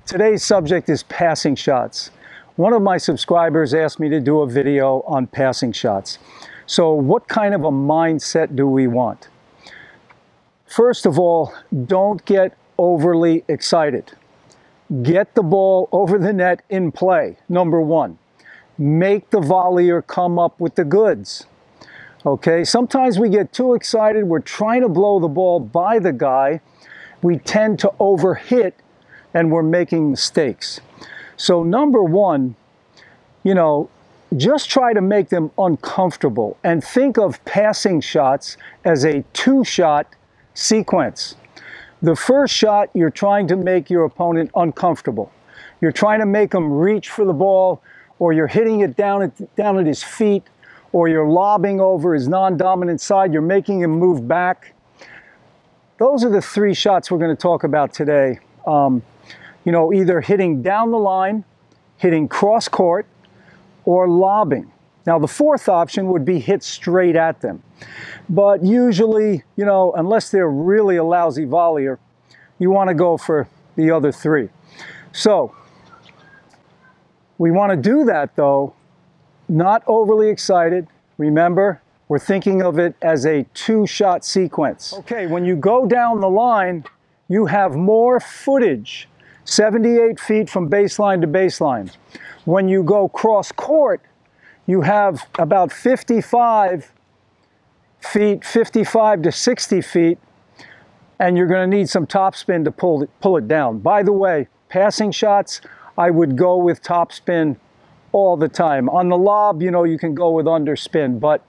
Today's subject is passing shots. One of my subscribers asked me to do a video on passing shots. So what kind of a mindset do we want? First of all, don't get overly excited. Get the ball over the net in play, number one. Make the volleyer come up with the goods. Okay, sometimes we get too excited. We're trying to blow the ball by the guy. We tend to overhit and we're making mistakes. So number one, just try to make them uncomfortable and think of passing shots as a two-shot sequence. The first shot, you're trying to make your opponent uncomfortable. You're trying to make him reach for the ball, or you're hitting it down at his feet, or you're lobbing over his non-dominant side. You're making him move back. Those are the three shots we're going to talk about today. Either hitting down the line, hitting cross court, or lobbing. Now, the fourth option would be hit straight at them. But usually, unless they're really a lousy volleyer, you want to go for the other three. So, we want to do that, though, not overly excited. Remember, we're thinking of it as a two-shot sequence. Okay, when you go down the line, you have more footage, 78 feet from baseline to baseline. When you go cross court, you have about 55 to 60 feet, and you're going to need some topspin to pull it down. By the way, passing shots, I would go with topspin all the time. On the lob, you can go with underspin, but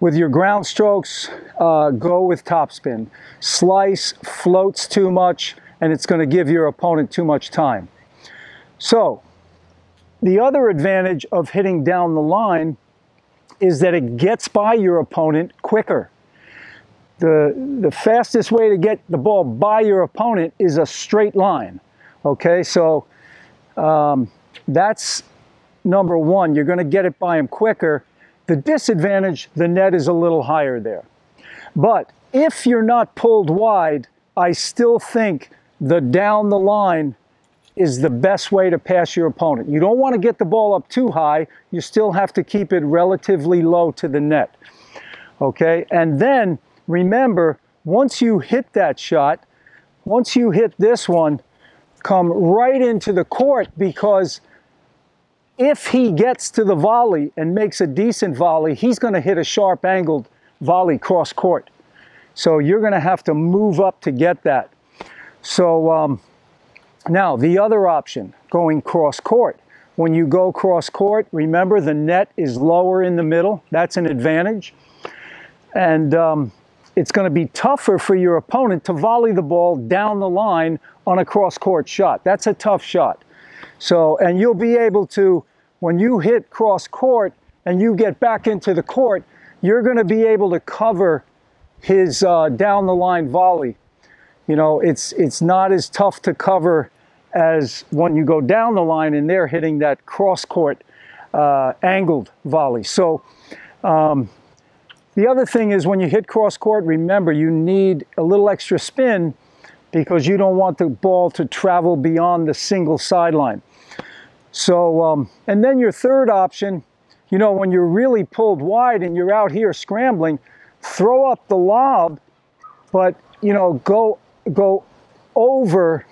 with your ground strokes, go with topspin. Slice floats too much, and it's going to give your opponent too much time. So, the other advantage of hitting down the line is that it gets by your opponent quicker. The fastest way to get the ball by your opponent is a straight line. Okay, so that's number one. You're going to get it by him quicker. The disadvantage, the net is a little higher there. But if you're not pulled wide, I still think the down the line is the best way to pass your opponent. You don't want to get the ball up too high. You still have to keep it relatively low to the net. Okay, and then remember, once you hit that shot, once you hit this one, come right into the court, because if he gets to the volley and makes a decent volley, he's going to hit a sharp angled volley cross court. So you're going to have to move up to get that. So now the other option, going cross court. When you go cross court, remember the net is lower in the middle. That's an advantage. And it's going to be tougher for your opponent to volley the ball down the line on a cross court shot. That's a tough shot. So, and you'll be able to, when you hit cross court and you get back into the court, you're going to be able to cover his down the line volley. It's not as tough to cover as when you go down the line and they're hitting that cross court angled volley. So the other thing is, when you hit cross court, remember you need a little extra spin because you don't want the ball to travel beyond the single sideline. So, and then your third option, when you're really pulled wide and you're out here scrambling, throw up the lob, but, go over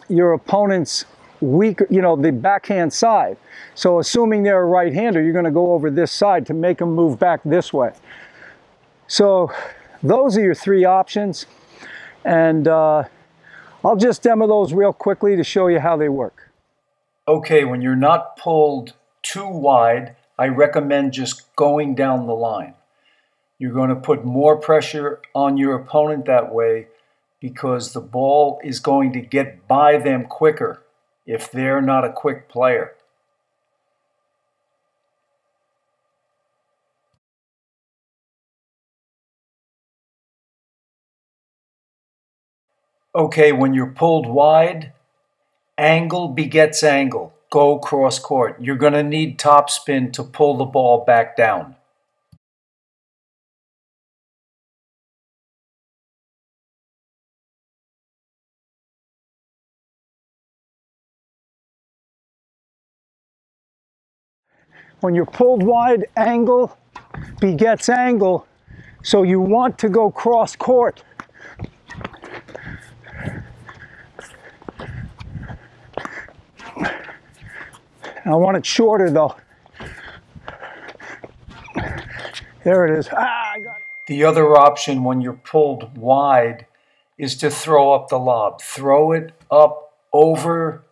your opponent's weaker, the backhand side. So assuming they're a right-hander, you're going to go over this side to make them move back this way. So those are your three options. And I'll just demo those real quickly to show you how they work. Okay, when you're not pulled too wide, I recommend just going down the line. You're going to put more pressure on your opponent that way because the ball is going to get by them quicker if they're not a quick player. Okay, when you're pulled wide, angle begets angle. Go cross court. You're going to need topspin to pull the ball back down. When you're pulled wide, angle begets angle, so you want to go cross court. I want it shorter though. There it is. Ah, I got it. The other option when you're pulled wide is to throw up the lob. Throw it up over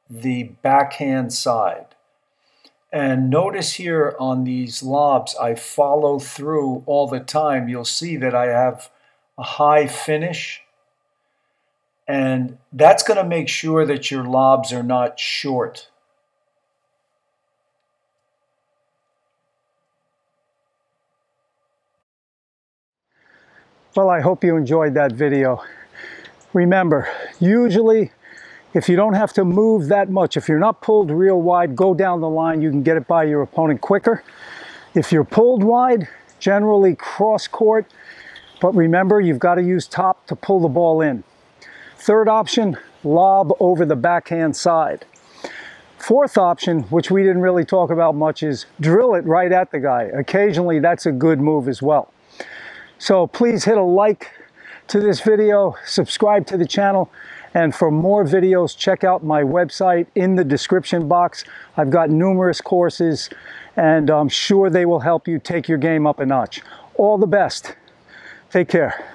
the backhand side. And notice here on these lobs, I follow through all the time. You'll see that I have a high finish. And that's going to make sure that your lobs are not short. Well, I hope you enjoyed that video. Remember, usually if you don't have to move that much, if you're not pulled real wide, go down the line, you can get it by your opponent quicker. If you're pulled wide, generally cross court, but remember, you've got to use top to pull the ball in. Third option, lob over the backhand side. Fourth option, which we didn't really talk about much, is drill it right at the guy. Occasionally, that's a good move as well. So please hit a like to this video, subscribe to the channel, and for more videos, check out my website in the description box. I've got numerous courses, and I'm sure they will help you take your game up a notch. All the best. Take care.